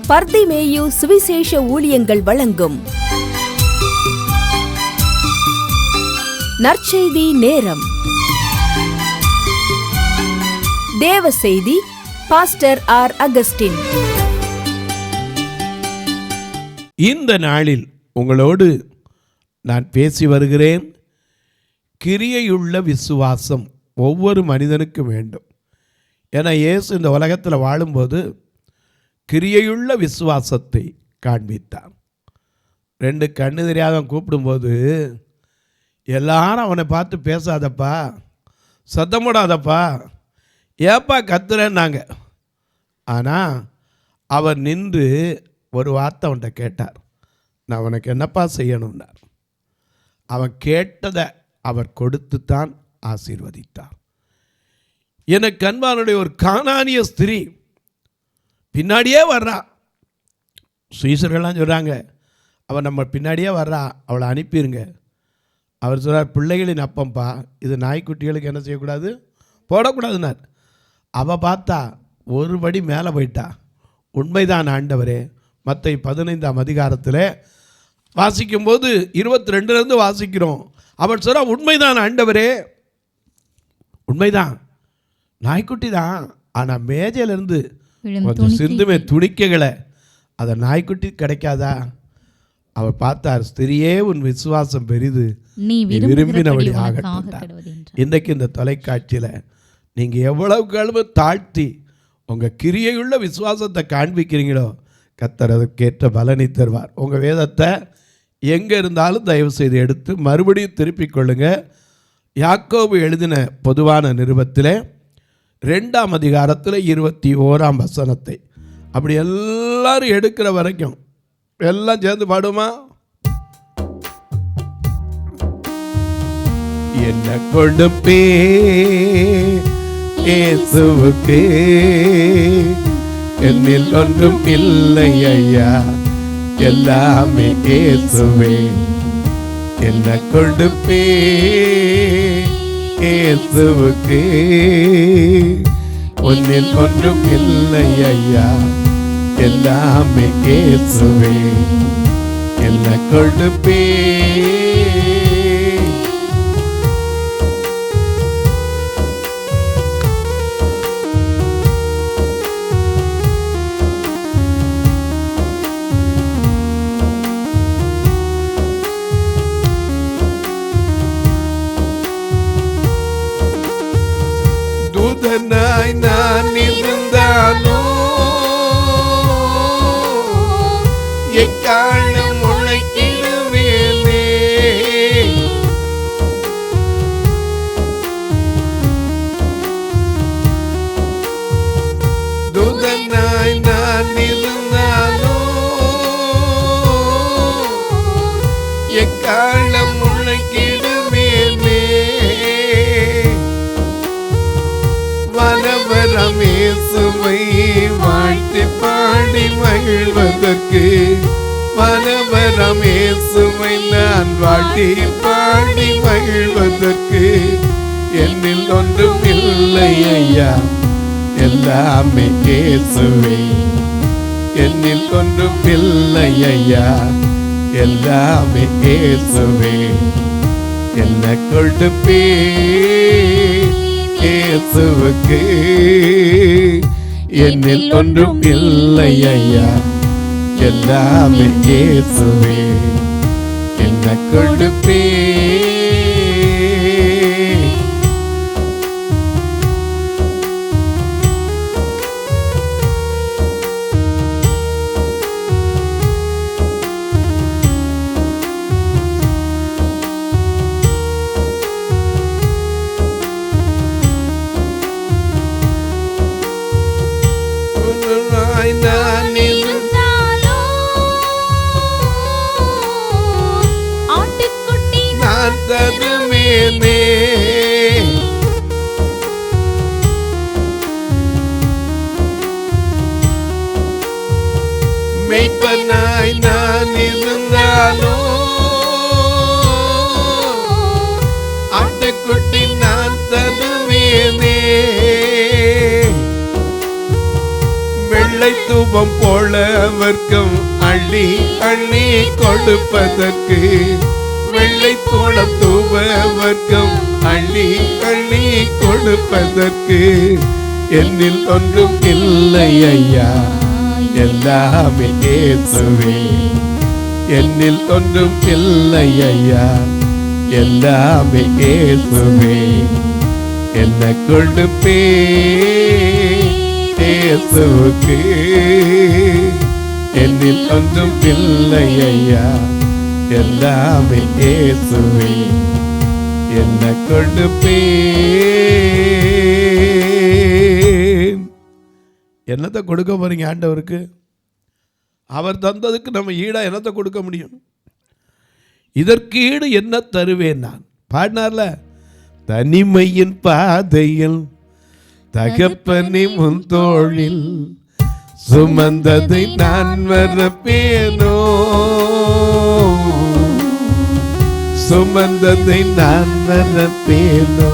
பர்திமேயு சுவிசேஷ ஊழியங்கள் வழங்கும் நற்செய்தி நேரம். தேவ செய்தி பாஸ்டர் ஆர். அகஸ்டின். இந்த நாளில் உங்களோடு நான் பேசி வருகிறேன். கிரியையுள்ள விசுவாசம் ஒவ்வொரு மனிதனுக்கும் வேண்டும். ஏன்னா இயேசு இந்த உலகத்தில் வாழும்போது கிரியையுள்ள விசுவாசத்தை காண்பித்தார். 2 கண்ணு தெரியாதவன் கூப்பிடும்போது எல்லாரும் அவனை பார்த்து பேசாதப்பா, சத்தம் போடாதப்பா, ஏப்பா கத்துறேன்னாங்க. ஆனால் அவர் நின்று ஒரு வார்த்தை அவன்கிட்ட கேட்டார். நான் உனக்கு என்னப்பா செய்யணும்னார். அவன் கேட்டதை அவர் கொடுத்துத்தான் ஆசீர்வதித்தார். எனக்கு அன்பானுடைய ஒரு கானானிய ஸ்திரீ பின்னாடியே வர்றா. சீசர்கள்லாம் சொல்கிறாங்க, அவன் நம்ம பின்னாடியே வர்றா, அவளை அனுப்பிடுங்க. அவர் சொல்கிறார், பிள்ளைகளின் அப்பம்பா, இது நாய்க்குட்டிகளுக்கு என்ன செய்யக்கூடாது, போடக்கூடாதுன்னார். அவள் பார்த்தா ஒரு படி மேலே போயிட்டா. உண்மைதான் ஆண்டவரே. மத்தேயு 15ஆம் அதிகாரத்தில் வாசிக்கும்போது 22 வாசிக்கிறோம். அவன் சொல்கிறா, உண்மைதான் ஆண்டவரே, உண்மைதான், நாய்க்குட்டி தான். ஆனால் மேஜையிலேருந்து கொஞ்சம் சிந்துமே துணிக்கைகளை அதை நாய்க்குட்டி கிடைக்காதா? அவர் பார்த்தார், ஸ்திரியே உன் விசுவாசம் பெரிது, நீ விரும்பினபடி ஆகட்டும். இன்றைக்கு இந்த தொலைக்காட்சியில் நீங்கள் எவ்வளவுக்கு அளவு தாழ்த்தி உங்கள் கிரியையுள்ள விசுவாசத்தை காண்பிக்கிறீங்களோ கர்த்தர் அதற்கேற்ற பலனை தருவார். உங்கள் வேதத்தை எங்கே இருந்தாலும் தயவு செய்து எடுத்து மறுபடியும் திருப்பிக் கொள்ளுங்க. யாக்கோபு எழுதின பொதுவான நிருபத்தில் 2ஆம் அதிகாரத்தில் 21ஆம் வசனத்தை அப்படி எல்லாரும் எடுக்கிற வரைக்கும் எல்லாம் சேர்ந்து பாடுமா? என்ன கொடுப்பே இயேசுவுக்கு, என்னில் ஒன்றும் இல்லை ஐயா, எல்லாமே இயேசுவே. என்ன கொடுப்பே இயேசுவுக்கு, ஒன்னில் ஒன்றும் இல்லை ஐயா, எல்லாமே இயேசுவே. என்ன கொடுப்பே தூதனாய் நான் இருந்தாலும் எக்காலம் உழைக்கிடுவேனே. தூதனாய் நான் இருந்தாலும் எக்காலம் உழைக்கிடுவேனே. வனவரமேசுவை வாழ்த்தி பாடி மகிழ்வதற்கு, வனவரமேசுவை நான் வாழ்த்தி பாடி மகிழ்வதற்கு, என்னில் ஒன்றும் இல்லை ஐயா, எல்லாமே இயேசுவே. என்னில் ஒன்றும் இல்லை ஐயா, எல்லாமே இயேசுவே. என்ன கொடுப்பே இயேசுவுக்கு, என்னில் ஒன்றும் இல்லை ஐயா, எல்லாமே இயேசுவே. என்ன கொடுப்பே நான் ஆட்டுக்குட்டி நான் தருவேனே. மெய்ப்பனாய் நான் இருந்தாலும் ஆட்டுக்குட்டி நான் தருவேனே. வெள்ளை தூபம் போல வர்க்கம் அள்ளி அள்ளி கொடுப்பதற்கு, வெள்ளை தோளம் தூப வர்க்கம் அள்ளி அள்ளி கொடுப்பதற்கு, என்னில் ஒன்றும் இல்லை ஐயா எல்லாமே இயேசுவே, என்னில் ஒன்றும் இல்லை ஐயா எல்லாமே இயேசுவே, என்ன கொடுப்பே இயேசுவுக்கு, என்னில் ஒன்றும் இல்லை ஐயா எல்லாமே இயேசுவே, என்ன கொடுப்பே. என்னத்தை கொடுக்க போறீங்க ஆண்டவருக்கு? அவர் தந்ததுக்கு நம்ம ஈடா என்னத்தை கொடுக்க முடியும்? இதற்கு ஈடு என்ன தருவேன் நான்? பாடினார்ல, தனிமையின் பாதையில் தகப்பனே முன் தோளில் சுமந்ததை நான் மறப்பேனோ, சுமந்ததை நான் மறப்பேனோ,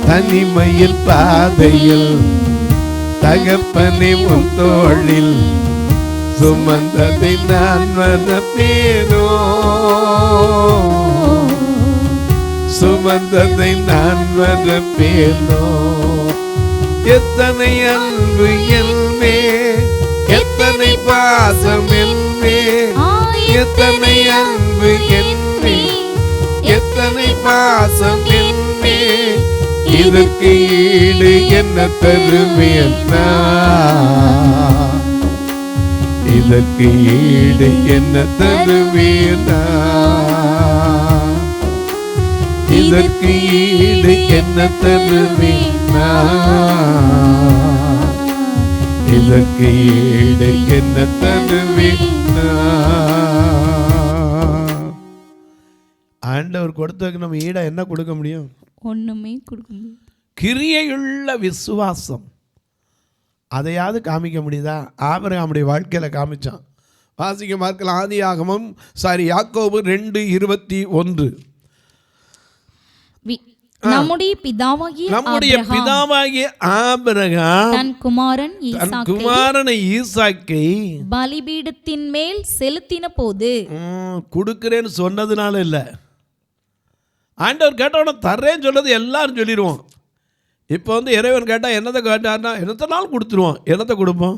தனிமையில் பாதையில் தகப்பனே முன் தோளில் சுமந்ததை நான் மறப்பேனோ, சுமந்ததை நான் மறப்பேனோ, எத்தனை அன்பு எல்மே, எத்தனை பாசம் எல்மே, எத்தனை அன்பு எல்மே, எத்தனை பாசம் எல்மே, இதற்கு ஈடு என்ன தருவேன் நான், இதற்கு ஈடு என்ன தருவேன் நான், இதற்கு ஈடு என்ன தருவேன் நான், இதற்கு ஈடு என்ன தருவேன் நான். ஆண்டவர் கொடுத்ததுக்கு நம்ம ஈடா என்ன கொடுக்க முடியும்? ஒண்ணுமே கொடுக்க முடியாது. கிரியையுள்ள விசுவாசம், அதையாவது காமிக்க முடியுதா? ஆபிரகாமுடைய வாழ்க்கையில காமிச்சான். வாசிக்க பார்க்கலாம். ஆதியாகமம் யாக்கோபு 2:21. நம்முடைய பிதாவாகிய ஆபிரகாம் தன் குமாரனை ஈசாக்கை பலிபீடத்தின் மேல் செலுத்தின போது, கொடுக்கிறேன்னு சொன்னதுனால இல்ல, ஆண்டவர் கேட்டவன தர்றேன்னு சொன்னது எல்லாரும் சொல்லிடுவோம். இப்போ இறைவன் கேட்டால் என்னத்தை கேட்டார்னா என்னத்த நாள் கொடுத்துருவோம். என்னத்தை கொடுப்போம்?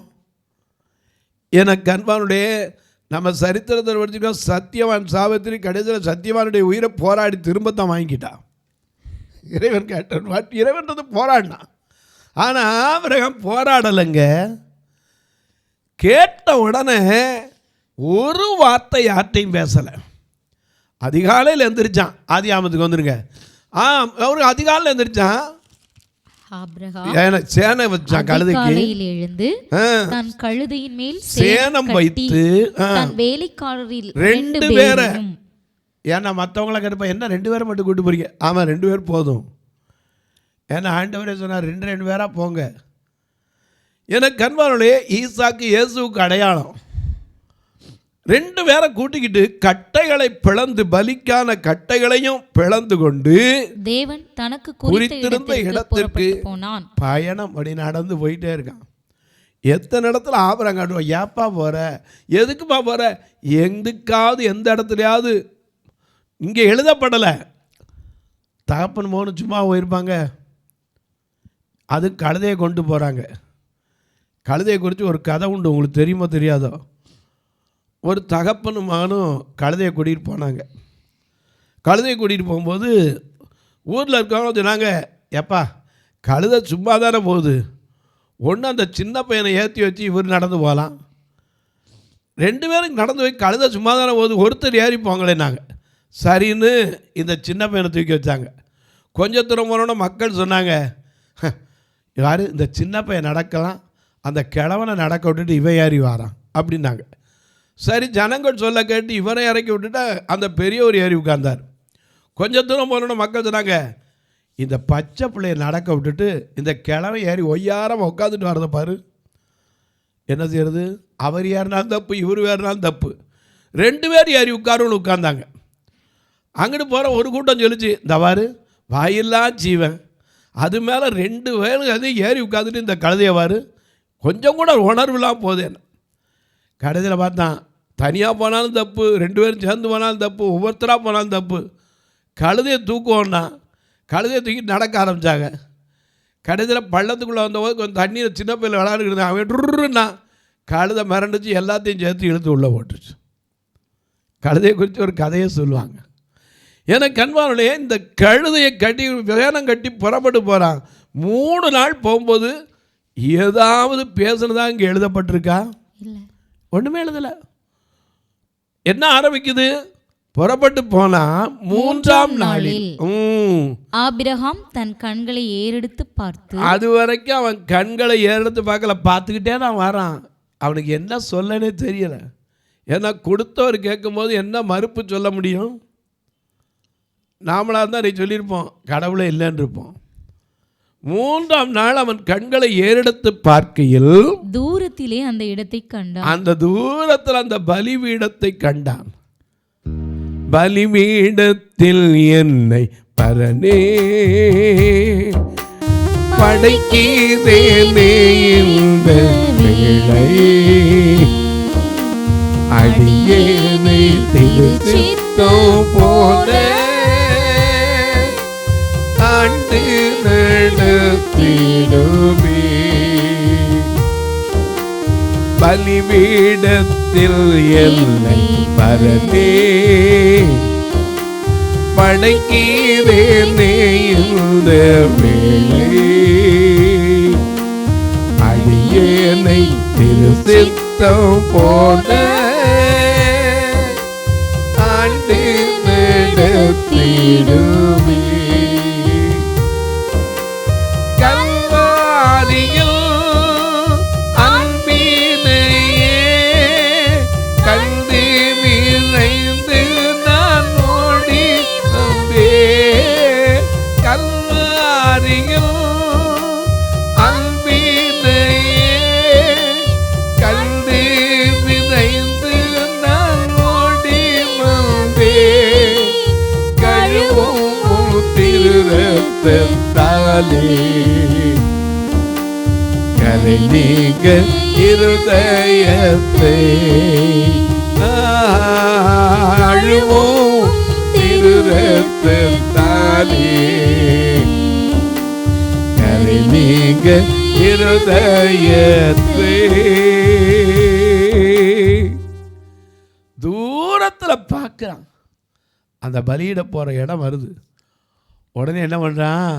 எனக்கு அன்பானுடைய நம்ம சரித்திரத்தை படிச்சுக்கோம். சத்தியவான் சாவித்திரி கடைசியில் சத்தியவானுடைய உயிரை போராடி திரும்பத்தான் வாங்கிக்கிட்டான். இறைவன் கேட்டான், இறைவன்றது போராடினான். ஆனால் ஆபிரகாம் போராடலைங்க. கேட்ட உடனே ஒரு வார்த்தை யார்ட்டையும் பேசலை. அதிகாலையில் எழுந்திரிச்சான். ஆதியாகமத்துக்கு வந்துருங்க. அவரு அதிகாலையில் எழுந்திரிச்சான். சேனை வச்சான். கழுதைக்கு எழுந்து தன் கழுதையின் மேல் சேனம் வைத்து வேலைக்காரரில் 2 பேரை, ஏன்னா மற்றவங்கள கேட்பா என்ன 2 பேரை மட்டும் கூட்டு போறீங்க? ஆமாம் 2 பேர் போதும். ஏன்னா ஆண்டவரே சொன்னார் 2 பேரா போங்க. எனக்கு கண்பானுடைய ஈசாக்கு இயேசுவுக்கு அடையாளம். 2 பேரை கூட்டிக்கிட்டு கட்டைகளை பிளந்து, பலிக்கான கட்டைகளையும் பிளந்து கொண்டு தேவன் தனக்கு குறித்திருந்த இடத்திற்கு பயணம் அப்படி நடந்து போயிட்டே இருக்கான். எத்தனை இடத்துல ஆபரம் காட்டுவோம். ஏப்பா போற, எதுக்குப்பா போற? எதுக்காவது எந்த இடத்துலையாவது இங்கே எழுதப்படலை. தகப்பன் மோகன் சும்மா போயிருப்பாங்க. அது கழுதையை கொண்டு போகிறாங்க. கழுதையை குறித்து ஒரு கதை உண்டு, உங்களுக்கு தெரியுமோ தெரியாதோ? ஒரு தகப்பனும் மகனும் கழுதையை கூட்டிகிட்டு போனாங்க. கழுதையை கூட்டிகிட்டு போகும்போது ஊரில் இருக்கவங்க சொன்னாங்க, எப்பா கழுதை சும்மா தானே போகுது, ஒன்று அந்த சின்ன பையனை ஏற்றி வச்சு இவர் நடந்து போகலாம். 2 பேரும் நடந்து போய் கழுதை சும்மா தானே போகுது, ஒருத்தர் ஏறி போங்களேன்னாங்க. சரின்னு இந்த சின்ன பையனை தூக்கி வச்சாங்க. கொஞ்சம் தூரம் போனோன்னா மக்கள் சொன்னாங்க, யார் இந்த சின்ன பையன் நடக்கலாம், அந்த கிழவனை நடக்க விட்டுட்டு இவன் ஏறி வாரான் அப்படின்னாங்க. சரி, ஜனங்கள் சொல்ல கேட்டு இவரை இறக்கி விட்டுட்டு அந்த பெரியவர் ஏறி உட்கார்ந்தார். கொஞ்சம் தூரம் போனோன்னா மக்கள் சொன்னாங்க, இந்த பச்சை பிள்ளையை நடக்க விட்டுட்டு இந்த கிழவை ஏறி ஒய்யாரம் உட்காந்துட்டு வரதை பாரு, என்ன செய்யறது? அவர் ஏறினாலும் தப்பு, இவர் ஏறினாலும் தப்பு. 2 பேர் ஏறி உட்காருன்னு உட்கார்ந்தாங்க. அங்கிட்டு போகிற ஒரு கூட்டம் சொல்லிச்சு, இந்த வாரு வாயில்லா ஜீவன், அது மேலே 2 வயலுக்கு அதே ஏறி உட்காந்துட்டு இந்த கழுதையவாறு கொஞ்சம் கூட உணர்வுலாம் போதேன். கடைசியில் பார்த்தான், தனியாக போனாலும் தப்பு, 2 பேரும் சேர்ந்து போனாலும் தப்பு, ஒவ்வொருத்தராக போனாலும் தப்பு. கழுதையை தூக்குவோன்னா கழுதையை தூக்கி நடக்க ஆரம்பித்தாங்க. கடைசியில் பள்ளத்துக்குள்ளே வந்தபோது கொஞ்சம் தண்ணியில் சின்ன பையில் விளையாண்டுக்கிட்டு அவன் ட்ருன்னா கழுதை மிரண்டுச்சு, எல்லாத்தையும் சேர்த்து இழுத்து உள்ளே போட்டுருச்சு. கழுதையை குறித்து ஒரு கதையை சொல்லுவாங்க. ஏன்னா கண்பானுடைய இந்த கழுதையை கட்டி வேனம் கட்டி புறப்பட்டு போகிறான். 3 நாள் போகும்போது ஏதாவது பேசுனதா இங்கே எழுதப்பட்டிருக்கா? ஒன்றுமே எழுதலை. என்ன ஆரம்பிக்குது? புறப்பட்டு போனா 3ஆம் நாளில் ஆபிரகாம் தன் கண்களை ஏறெடுத்து பார்த்து, அது வரைக்கும் அவன் கண்களை ஏறெடுத்து பார்க்கல, பார்த்துக்கிட்டே தான் வரான். அவனுக்கு என்ன சொல்லனே தெரியல. ஏன்னா கொடுத்தவர் கேட்கும்போது என்ன மறுப்பு சொல்ல முடியும்? நாமளாக தான் நீ சொல்லியிருப்போம், கடவுளே இல்லைன்னு இருப்போம். 3ஆம் நாள் அவன் கண்களை ஏறெடுத்து பார்க்கையில் தூரத்திலே அந்த இடத்தை கண்டான். அந்த தூரத்தில் அந்த பலிபீடத்தை கண்டான். பலிபீடத்தில் என்னை பரனே படைக்கிறேனே இந்த வேளை, அடியேனை திருச்சித்தம் போல ஆண்டு நடத்திடுமே. பலிபீடத்தில் என்னை பரனே படைக்கிறேனே இந்த வேளை, அடியேனை திருச்சித்தம் போல ஆண்டு நடத்திடுமே. கல்வாரியில் கரை நீங்க இருதயத்தை அழுவோம் திருரத்தாலே, கரை நீங்க இருதயத்தை. தூரத்தில் பார்க்குறான், அந்த பலியிட போகிற இடம் வருது. உடனே என்ன பண்ணுறான்?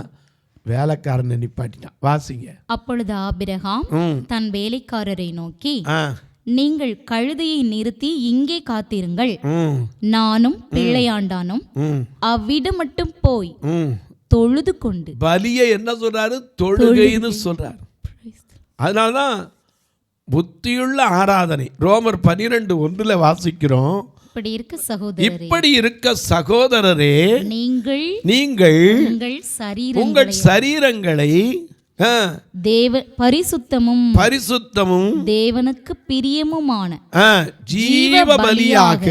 வேலைக்காரனை நிப்பாட்டினான். வாசிங்க. அப்பொழுது ஆபிரகாம் தன் வேலைக்காரரை நோக்கி, நீங்கள் கழுதையை நிறுத்தி இங்கே காத்திருங்கள், நானும் பிள்ளையாண்டானும் அவ்விடம் மட்டும் போய் தொழுது கொண்டு. பலியை என்ன சொல்றாரு? தொழுகைன்னு சொல்றாரு. அதனால்தான் புத்தியுள்ள ஆராதனை. ரோமர் 12:1 வாசிக்கிறோம், இப்படி இருக்க சகோதரரே, நீங்கள் உங்கள் சரீரங்களை பரிசுத்தமும் தேவனுக்கு பிரியமுமான ஜீவ பலியாக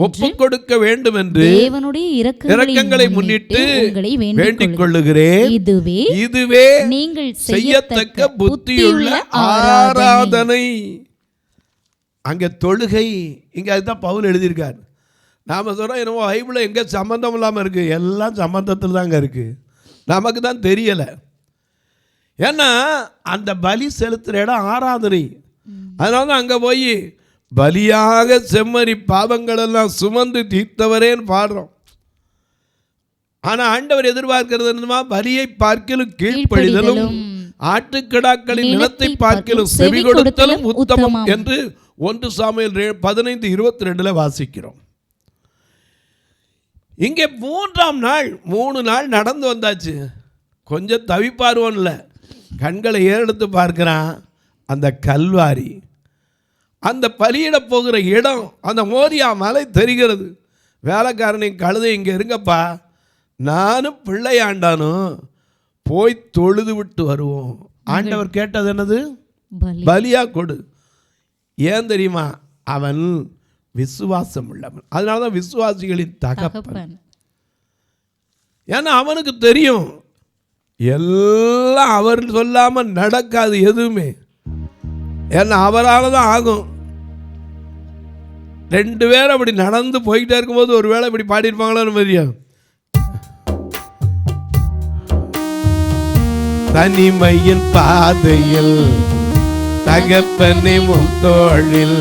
ஒப்புக் கொடுக்க வேண்டும் என்று தேவனுடைய இரக்கங்களை முன்னிட்டு வேண்டிக் கொள்ளுகிறேன். இதுவே நீங்கள் செய்யத்தக்க புத்தியுள்ள ஆராதனை. அங்கே தொழுகை, இங்கே அதுதான் பவுல் எழுதியிருக்கார். நாம் சொல்கிறோம் என்னவோ பைபிளில் எங்கே சம்மந்தம் இல்லாமல் இருக்குது. எல்லாம் சம்மந்தத்தில் தாங்க இருக்குது, நமக்கு தான் தெரியலை. ஏன்னா அந்த பலி செலுத்துகிற இடம் ஆராதனை. அதனால தான் அங்கே போய் பலியாக செம்மறி பாவங்களெல்லாம் சுமந்து தீர்த்தவரேன்னு பாடுறோம். ஆனால் ஆண்டவர் எதிர்பார்க்கிறது என்னமா? பலியை பார்க்கலும் கீழ்ப்படிதலும், ஆட்டுக்கிடாக்களின் நிலத்தை பார்க்கலும் செவி கொடுத்தலும் உத்தமம் என்று 1 சாமுவேல் 15:22 வாசிக்கிறோம். இங்கே 3ஆம் நாள் 3 நாள் நடந்து வந்தாச்சு. கொஞ்சம் தவிப்பாருவோன்ல, கண்களை ஏறெடுத்து பார்க்கிறான். அந்த கல்வாரி, அந்த பலியிட போகிற இடம், அந்த மோரியா மலை தெரிகிறது. வேலைக்காரனின் கழுதை, இங்கே இருங்கப்பா, நானும் பிள்ளையாண்டானும் போய் தொழுது விட்டு வருவோம். ஆண்டவர் கேட்டது என்னது? பலியா கொடு. ஏன் தெரியுமா? அவன் விசுவாசம் உள்ளவன். அதனால தான் விசுவாசிகளின் தகப்பன். ஏன்னா அவனுக்கு தெரியும் எல்லாம் அவர் சொல்லாம நடக்காது எதுவுமே. ஏன்னா அவரால் தான் ஆகும். 2 பேரும் அப்படி நடந்து போய்கிட்டே இருக்கும்போது ஒரு வேளை இப்படி பாடியிருப்பாங்களோ மாதிரியா, தனிமையின் பாதையில் தகப்பனை முத்தோளில்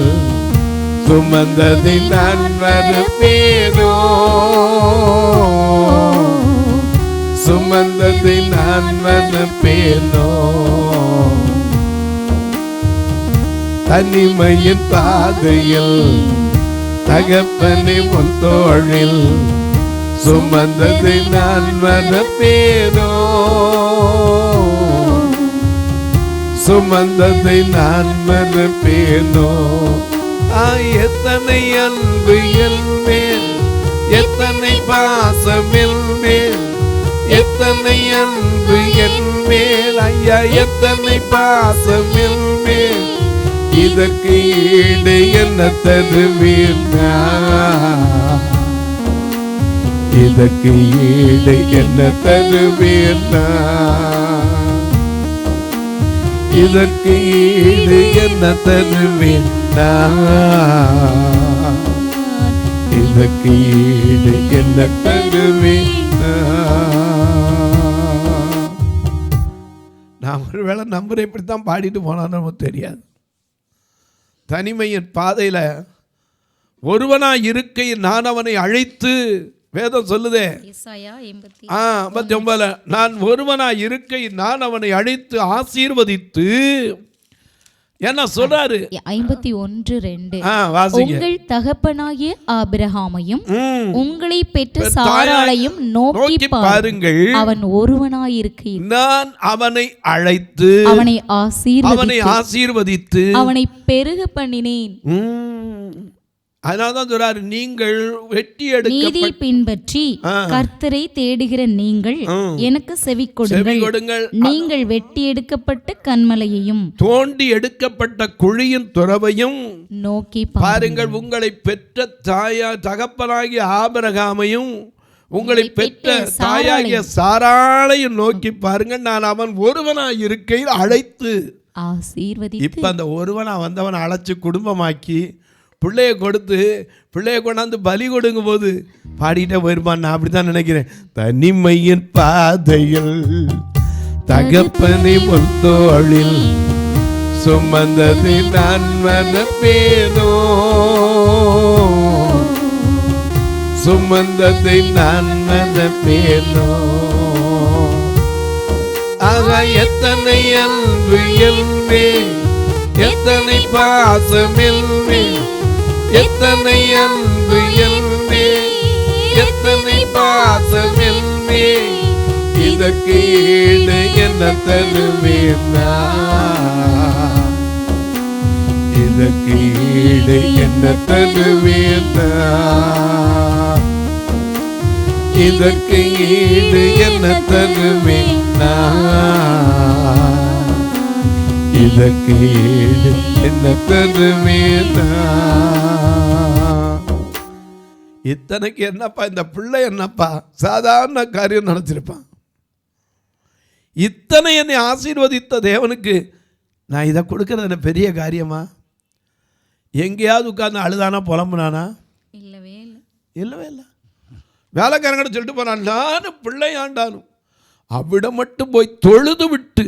சுமந்ததை நான் மறப்பேனோ, சுமந்ததை நான் மறப்பேனோ. தனிமையின் பாதையில் தகப்பனை முத்தோளில் சுமந்ததை நான் மறப்பேனோ, சுமந்ததை நான் மறப்பேனோ. எத்தனை அன்பு என் மேல், எத்தனை பாசம் என் மேல், எத்தனை அன்பு என் மேல் ஐயா, எத்தனை பாசம் என் மேல். இதற்கு ஈடு என்ன தருவீர், இதற்கு ஈடு என்ன தருவீர், இதற்கு ஈடு என்ன தருவீர், இதற்கு ஈடு என்ன தருவீர். நான் ஒருவேளை நம்பரை இப்படித்தான் பாடிட்டு போனான்னு நமக்கு தெரியாது. தனிமையின் பாதையில ஒருவனாய் இருக்கையில் நான் அவனை அழைத்து, வேதம் சொல்லுதே 59, நான் ஒருவனாய் இருக்கையில் நான் அவனை அழைத்து ஆசீர்வதித்து, என்ன சொல்றாரு 51:2, உங்கள் தகப்பனாகிய ஆபிரகாமையும் உங்களை பெற்ற சாராளையும் நோக்கி பாருங்கள், அவன் ஒருவனாயிருக்கையில் நான் அவனை அழைத்து அவனை ஆசீர்வதித்து அவனை பெருக பண்ணினேன். அதனால்தான் சொல்றாரு, நீங்கள் வெட்டி நீதி பின்பற்றி கர்த்தரை தேடுகிற நீங்கள் எனக்கு செவி கொடுங்கள். நீங்கள் வெட்டி எடுக்கப்பட்ட கன்மலையையும் தோண்டி எடுக்கப்பட்ட குழியின் துறவையும் நோக்கி பாருங்கள். உங்களை பெற்ற தகப்பனாகிய ஆபிரகாமையும் உங்களை பெற்ற தாயாகிய சாராளையும் நோக்கி பாருங்கள். நான் அவன் ஒருவனாய் இருக்கையில் அழைத்து ஆசீர்வதித்து. இப்ப அந்த ஒருவனா வந்தவனை அழைச்சு குடும்பமாக்கி பிள்ளைய கொடுத்து பிள்ளைய கொண்டாந்து பலி கொடுக்கும் போது பாடிட்டே போயிருப்பான். நான் அப்படித்தான் நினைக்கிறேன். தனிமையின் பாதையில் தகப்பனை முத்தோளில் சுமந்ததை நான் மறப்பேனோ, சுமந்ததை நான் மறப்பேனோ. ஆக எத்தனை அன்பு எல்மே, எத்தனை பாசம் எல்மே, எத்தனை அன்பு எல்மே, எத்தனை பாசம் எல்மே. இதற்கு ஈடு என்ன தருவேன், இதற்கு ஈடு என்ன தருவேன், இதற்கு ஈடு என்ன தருவேன், இதற்கு ஈடு என்ன தருவேன். இத்தனைக்கு என்னப்பா இந்த பிள்ளை, என்னப்பா சாதாரண காரியம் நினைச்சிருப்பான். இத்தனை என்னை ஆசீர்வதித்த தேவனுக்கு நான் இதை கொடுக்கறது என்ன பெரிய காரியமா? எங்கேயாவது உட்கார்ந்து அழுதானா புலம்புனானா? இல்லவே இல்லை. வேலைக்காரங்கிட்ட சொல்லிட்டு போனான், நானும் பிள்ளையாண்டானும் அவ்விடம் மட்டும் போய் தொழுது விட்டு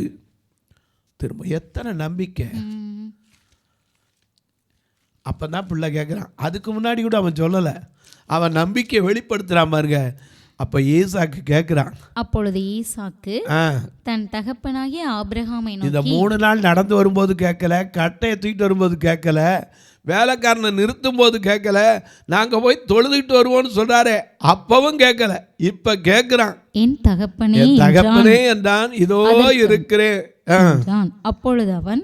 திரும்ப. எத்தனை நம்பிக்கை. அப்பதான் பிள்ளை கேட்குறான். அதுக்கு முன்னாடி கூட அவன் சொல்லலை, அவன் நம்பிக்கையை வெளிப்படுத்துறான் பாருங்க. அப்ப ஈசாக்கு கேட்கிறான். அப்பொழுது ஈசாக்கு தன் தகப்பனாகிய ஆபிரகாமை நோக்கி, இந்த 3 நாள் நடந்து வரும்போது கேட்கல, கட்டையை தூக்கிட்டு வரும்போது கேட்கல, வேலைக்காரனை நிறுத்தும் போது கேட்கல, நாங்க போய் தொழுதுட்டு வருவோம்னு சொல்றாரு அப்பவும் கேட்கல. இப்ப கேட்கிறான், என் தகப்பனே என்றான். இதோ இருக்கிறேன். அப்பொழுது அவன்,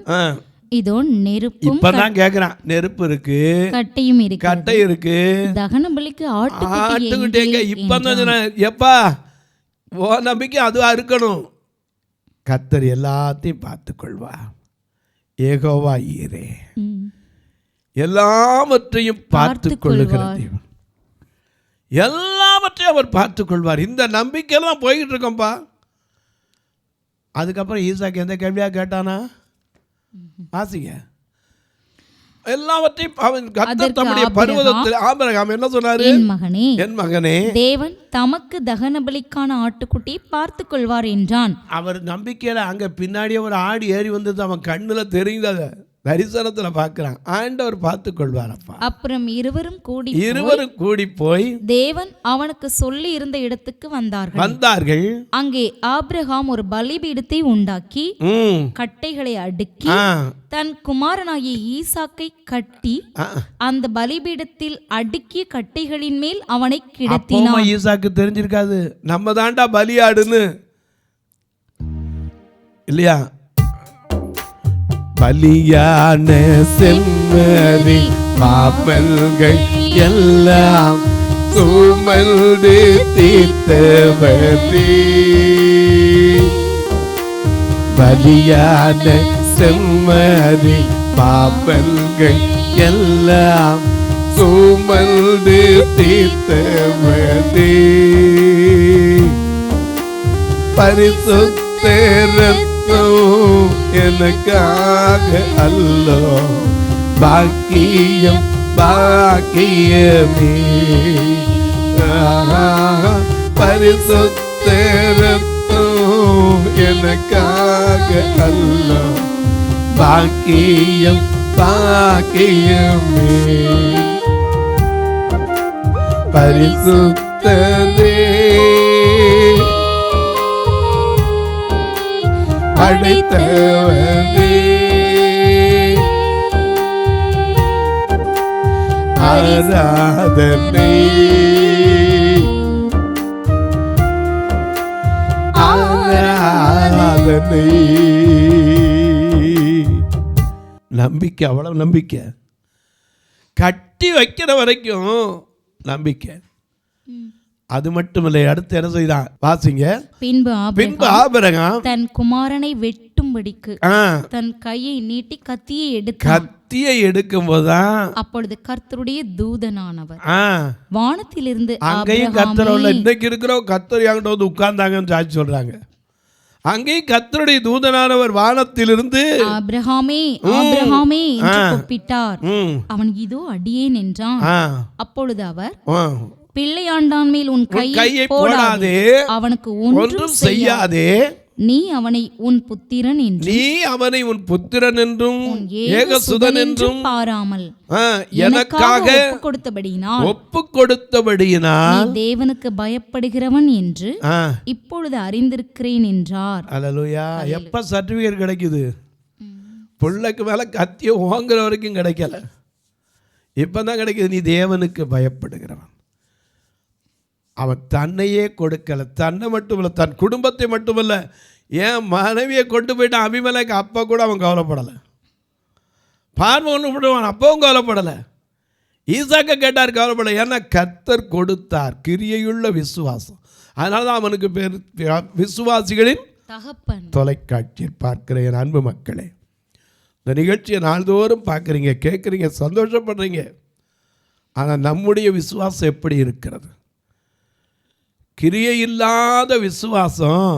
இதோ நெருப்பு. இப்பதான் கேக்குறான், நெருப்பு இருக்கு, கட்டையும் இருக்கு, கட்டை இருக்கு, தகன பலிக்கு ஆட்டுக்கிட்டேங்க. இப்பதான் எப்பா ஓ நம்பிக்கை அதுவா இருக்கணும். கர்த்தர் எல்லாத்தையும் பார்த்து கொள்வா. யெகோவா ஈரே, எல்லாவற்றையும் பார்த்து கொள்ளுகிற தேவன், எல்லாவற்றையும் அவர் பார்த்து கொள்வார். இந்த நம்பிக்கையெல்லாம் போய்கிட்டு இருக்கோம்ப்பா. அதுக்கப்புறம் ஈசாக்கு எந்த கேள்வியாக கேட்டானா? வாசிங்க. எல்லாவற்றையும் அவன் கர்த்தர் தம்முடைய பர்வதத்தில் ஆபிரகாம் என்ன சொன்னாரு? என் மகனே, தேவன் தமக்கு தகன பலிக்கான ஆட்டுக்குட்டி பார்த்து கொள்வார் என்றான். அவர் நம்பிக்கையில அங்க பின்னாடியே ஒரு ஆடு ஏறி வந்தது அவன் கண்ணுல தெரிந்தத தரிசனத்துல பார்க்கிறான். ஆண்டவர் பார்த்து கொள்வாரப்பா. அப்புறம் இருவரும் கூடி போய் தேவன் அவனுக்கு சொல்லி இருந்த இடத்துக்கு வந்தார்கள். அங்கே ஆபிரகாம் ஒரு பலிபீடத்தை உண்டாக்கி கட்டைகளை அடுக்கி தன் குமாரனாகிய ஈசாக்கை கட்டி அந்த பலிபீடத்தில் அடுக்கிய கட்டைகளின் மேல் அவனை கிடத்தினான். ஈசாக்கு தெரிஞ்சிருக்காது நம்ம தாண்டா பலியாடுன்னு, இல்லையா? பலியான செம்மறி பாப்பல்கள் எல்லாம் சுமந்து தீர்த்தவரே. பலியான செம்மறி பாப்பல்கள் எல்லாம் சுமந்து தீர்த்தவரே. பரிசுத்த எனக்காக அல்லோ பாக்கியம் பாக்கியமே. பரிசுத்த எனக்காக அல்லோ பாக்கியம் பாக்கியமே. பரிசுத்தரே படைத்தவரே, ஆராதனை ஆராதனை. நம்பிக்கை, அவ்வளவு நம்பிக்கை. கட்டி வைக்கிற வரைக்கும் நம்பிக்கை. அது மட்டும் இல்லை, அடுத்து என்ன செய்தான்? வாசிங்க. பின்பு ஆபிரகாம் தன் குமாரனை வெட்டும்படிக்கு தன் கையை நீட்டி கத்தியை எடுக்கும் போதுதான் அப்பொழுது கர்த்தருடைய தூதனானவர் வானத்திலிருந்து, அங்கேயும் கர்த்தர் உள்ள, இன்னைக்கு இருக்கிறோம் கர்த்தர் என்கிட்ட வந்து உட்கார்ந்தாங்கன்னு சாட்சி சொல்றாங்க. அங்கேயும் கர்த்தருடைய தூதனானவர் வானத்திலிருந்து ஆபிரகாமே ஆபிரகாமே என்று கூப்பிட்டார். அவன் இதோ அடியேன் என்றான். அப்பொழுது அவர், பிள்ளையாண்டான் மேல் உன் கையை போடாதே, அவனுக்கு ஒன்றும் செய்யாதே, நீ அவனை உன் புத்திரன் என்றும் ஏகசுதன் என்றும் பாராமல் எனக்காக ஒப்பு கொடுத்தபடியினால் தேவனுக்கு பயப்படுகிறவன் என்று இப்பொழுது அறிந்திருக்கிறேன் என்றார். அல்லேலூயா. எப்ப சர்டிபிகேட் கிடைக்குது? பிள்ளைக்கு மேல கத்திய வாங்குற வரைக்கும் கிடைக்கல, இப்பதான் கிடைக்குது. நீ தேவனுக்கு பயப்படுகிறவன். அவன் தன்னையே கொடுக்கல, தன்னை மட்டுமல்ல, தன் குடும்பத்தை மட்டுமல்ல, ஏன் மனைவியை கொண்டு போயிட்டான் அபிமெலேக்கு. அப்பா கூட அவன் கவலைப்படலை. பார்வை ஒன்று விடுவான், அப்பவும் கவலைப்படலை. ஈசாக்க கேட்டார், கவலைப்படலை. ஏன்னா கர்த்தர் கொடுத்தார். கிரியையுள்ள விசுவாசம். அதனால தான் அவனுக்கு பேர் விசுவாசிகளின் தகப்பன். தொலைக்காட்சியில் பார்க்கிற என் அன்பு மக்களே, இந்த நிகழ்ச்சியை நாள்தோறும் பார்க்குறீங்க, கேட்குறீங்க, சந்தோஷப்படுறீங்க. ஆனால் நம்முடைய விசுவாசம் எப்படி இருக்கிறது? கிரியை இல்லாத விசுவாசம்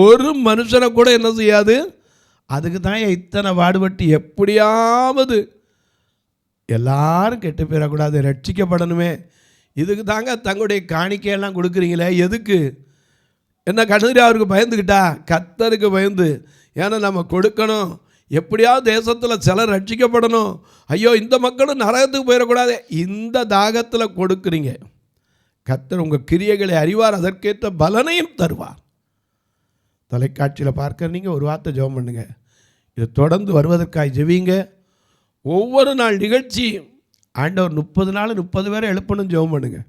ஒரு மனுஷனை கூட என்ன செய்யாது. அதுக்கு தான் இத்தனை பாடுபட்டு எப்படியாவது எல்லாரும் கெட்டு போயிடக்கூடாது, ரட்சிக்கப்படணுமே. இதுக்கு தாங்க தங்களுடைய காணிக்கையெல்லாம் கொடுக்குறீங்களே. எதுக்கு? என்ன கண்ணூரி அவருக்கு பயந்துக்கிட்டா? கர்த்தருக்கு பயந்து. ஏன்னா நம்ம கொடுக்கணும், எப்படியாவது தேசத்தில் சிலர் ரட்சிக்கப்படணும். ஐயோ இந்த மக்களும் நரகத்துக்கு போயிடக்கூடாது, இந்த தாகத்தில் கொடுக்குறீங்க. கர்த்தர் உங்கள் கிரியைகளை அறிவார், அதற்கேற்ற பலனையும் தருவார். தொலைக்காட்சியில் பார்க்குற நீங்கள் ஒரு வார்த்தை ஜெபம் பண்ணுங்க. இது தொடர்ந்து வருவதற்காக ஜெபிங்க. ஒவ்வொரு நாள் நிகழ்ச்சி ஆண்டவர் 30 நாள் 30 பேரை எழுப்பணும், ஜெபம் பண்ணுங்க.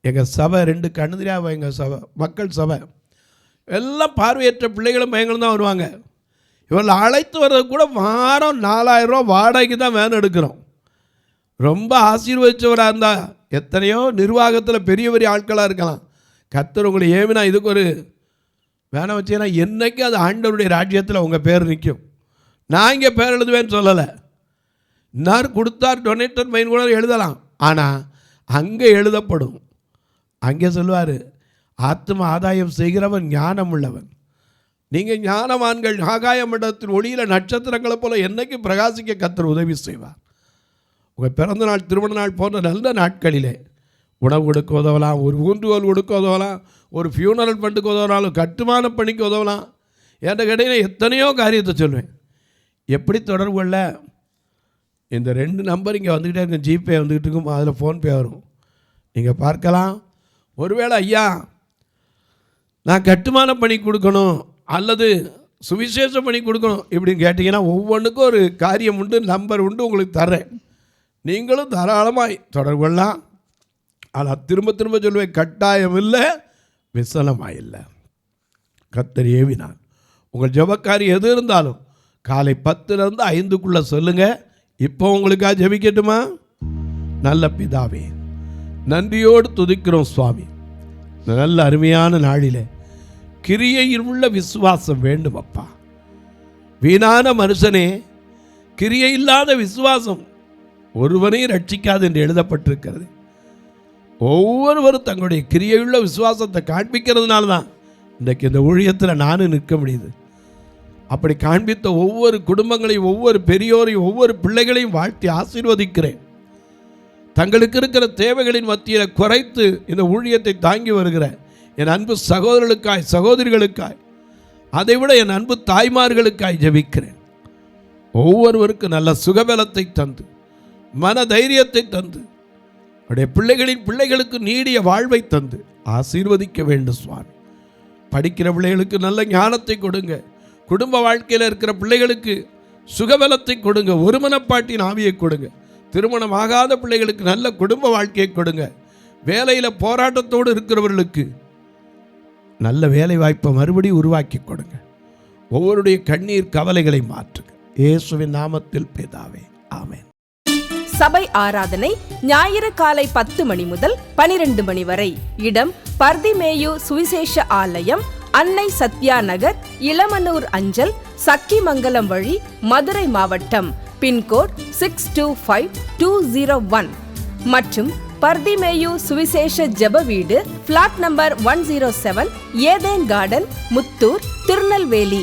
எங்கள் சபை 2 கண்ணுதிரியாக, எங்கள் சபை மக்கள் சபை எல்லாம் பார்வையற்ற பிள்ளைகளும் பையங்களும் தான் வருவாங்க. இவங்களை அழைத்து வர்றது கூட வாரம் 4000 ரூபா வாடகைக்கு தான் வேன் எடுக்கிறோம். ரொம்ப ஆசீர்வதிச்சவராக இருந்தால் எத்தனையோ நிர்வாகத்தில் பெரிய பெரிய ஆட்களாக இருக்கலாம். கர்த்தர் உங்களை ஏவினா இதுக்கு ஒரு வேணை வச்சீங்கன்னா என்றைக்கு அது ஆண்டவருடைய ராஜ்யத்தில் உங்கள் பேர் நிற்கும். நான் இங்கே பேர் எழுதுவேன்னு சொல்லலை. இன்னார் கொடுத்தார் டொனேட்டர் மைன் கூட எழுதலாம். ஆனால் அங்கே எழுதப்படும். அங்கே சொல்லுவார், ஆத்ம ஆதாயம் செய்கிறவன் ஞானம் உள்ளவன். நீங்கள் ஞானவான்கள் ஆகாய மண்டலத்தின் ஒளியில் நட்சத்திரங்களை போல என்னைக்கு பிரகாசிக்க கர்த்தர் உதவி செய்வார். உங்கள் பிறந்த நாள், திருமண நாள் போன்ற நல்ல நாட்களிலே உணவு கொடுக்க உதவலாம், ஒரு ஊன்றுகோல் கொடுக்க உதவலாம், ஒரு ஃபியூனரல் ஃபண்டுக்கு உதவலாம், கட்டுமான பணிக்கு உதவலாம். என்ற கடையில் எத்தனையோ காரியத்தை சொல்லுவேன். எப்படி தொடர்பு கொள்ள? இந்த 2 நம்பர் இங்கே வந்துக்கிட்டே இருக்கும். ஜிபே வந்துக்கிட்டு இருக்கும், அதில் ஃபோன்பே வரும், நீங்கள் பார்க்கலாம். ஒருவேளை ஐயா நான் கட்டுமான பணி கொடுக்கணும் அல்லது சுவிசேஷ பணி கொடுக்கணும் இப்படின்னு கேட்டிங்கன்னா ஒவ்வொன்றுக்கும் ஒரு காரியம் உண்டு, நம்பர் உண்டு, உங்களுக்கு தர்றேன். நீங்களும் தாராளமாக தொடர்பு கொள்ளலாம். ஆனால் திரும்ப திரும்ப சொல்லுவேன், கட்டாயம் இல்லை, விசனமாக இல்லை. கர்த்தர் ஏவினான். உங்கள் ஜெபக்காரி எது இருந்தாலும் காலை 10லேருந்து 5க்குள்ளே சொல்லுங்கள். இப்போ உங்களுக்காக ஜெபிக்கட்டுமா? நல்ல பிதாவே, நன்றியோடு துதிக்கிறோம் சுவாமி. இந்த நல்ல அருமையான நாளில் கிரியையில் உள்ள விசுவாசம் வேண்டும் அப்பா. வீணான மனுஷனே, கிரியை இல்லாத விசுவாசம் ஒருவனையும் ரட்சிக்காது என்று எழுதப்பட்டிருக்கிறது. ஒவ்வொருவரும் தங்களுடைய கிரியையுள்ள விசுவாசத்தை காண்பிக்கிறதுனால தான் இன்றைக்கு இந்த ஊழியத்தில் நானும் நிற்க முடியுது. அப்படி காண்பித்த ஒவ்வொரு குடும்பங்களையும், ஒவ்வொரு பெரியோரையும், ஒவ்வொரு பிள்ளைகளையும் வாழ்த்தி ஆசீர்வதிக்கிறேன். தங்களுக்கு இருக்கிற தேவைகளின் மத்தியில் குறைத்து இந்த ஊழியத்தை தாங்கி வருகிற என் அன்பு சகோதரர்களுக்காய், சகோதரிகளுக்காய், அதைவிட என் அன்பு தாய்மார்களுக்காய் ஜெபிக்கிறேன். ஒவ்வொருவருக்கும் நல்ல சுகபலத்தை தந்து, மன தைரியத்தை தந்து, அவருடைய பிள்ளைகளின் பிள்ளைகளுக்கு நீடிய வாழ்வை தந்து ஆசீர்வதிக்க வேண்டும் சுவாமி. படிக்கிற பிள்ளைகளுக்கு நல்ல ஞானத்தை கொடுங்க. குடும்ப வாழ்க்கையில் இருக்கிற பிள்ளைகளுக்கு சுகபலத்தை கொடுங்க. ஒருமனப்பாட்டின் ஆவியை கொடுங்க. திருமணம் ஆகாத பிள்ளைகளுக்கு நல்ல குடும்ப வாழ்க்கையை கொடுங்க. வேலையில் போராட்டத்தோடு இருக்கிறவர்களுக்கு நல்ல வேலை வாய்ப்பை மறுபடியும் உருவாக்கி கொடுங்க. ஒவ்வொருடைய கண்ணீர் கவலைகளை மாற்றுங்க. இயேசுவின் நாமத்தில் பிதாவே, ஆமென். சபை ஆராதனை ஞாயிறு காலை 10 மணி முதல் 12 மணி வரை. இடம் பர்திமேயு சுவிசேஷ ஆலயம், அன்னை சத்யா நகர், இளமனூர் அஞ்சல், சக்கிமங்கலம் வழி, மதுரை மாவட்டம். பின்கோட் 625201 மற்றும் பர்திமேயு சுவிசேஷ ஜெப வீடு, plot number 107, Eden garden, Muthur, Tirunelveli.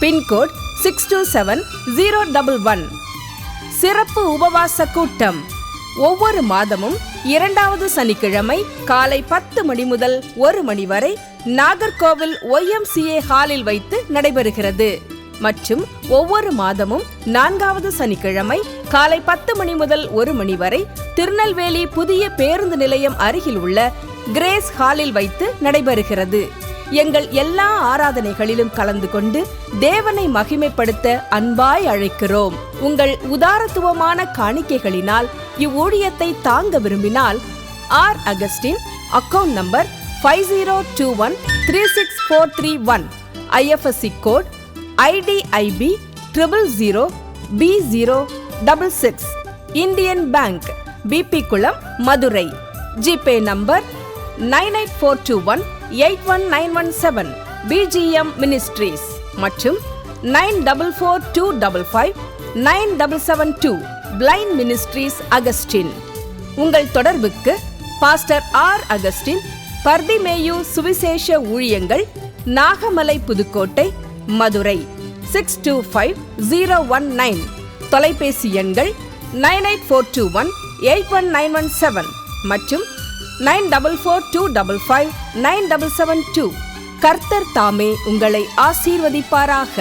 Pincode 627011. சிறப்பு உபவாச கூட்டம் ஒவ்வொரு மாதமும் 2வது சனிக்கிழமை காலை 10 மணி முதல் 1 மணி வரை நாகர்கோவில் YMCA ஹாலில் வைத்து நடைபெறுகிறது. மற்றும் ஒவ்வொரு மாதமும் 4வது சனிக்கிழமை காலை 10 மணி முதல் 1 மணி வரை திருநெல்வேலி புதிய பேருந்து நிலையம் அருகில் உள்ள கிரேஸ் ஹாலில் வைத்து நடைபெறுகிறது. எங்கள் எல்லா ஆராதனைகளிலும் கலந்து கொண்டு தேவனை மகிமைப்படுத்த அன்பாய் அழைக்கிறோம். உங்கள் உதாரத்துவமான காணிக்கைகளினால் இவ்வூழியத்தை தாங்க விரும்பினால் R. Augustine, account number 5021364331, IFSC code IDIB 000B066, Indian bank, BP Kulam, Madurai. GPay number 9842181917, BGM ministries மற்றும் 9442559772, பிளைண்ட் மினிஸ்ட்ரீஸ் அகஸ்டின். உங்கள் தொடர்புக்கு பாஸ்டர் R. அகஸ்டின், பர்திமேயு சுவிசேஷ ஊழியங்கள், நாகமலை, புதுக்கோட்டை, மதுரை 625019. தொலைபேசி எண்கள் 9842181917 மற்றும் 9442559772. கர்த்தர் தாமே உங்களை ஆசீர்வதிப்பாராக.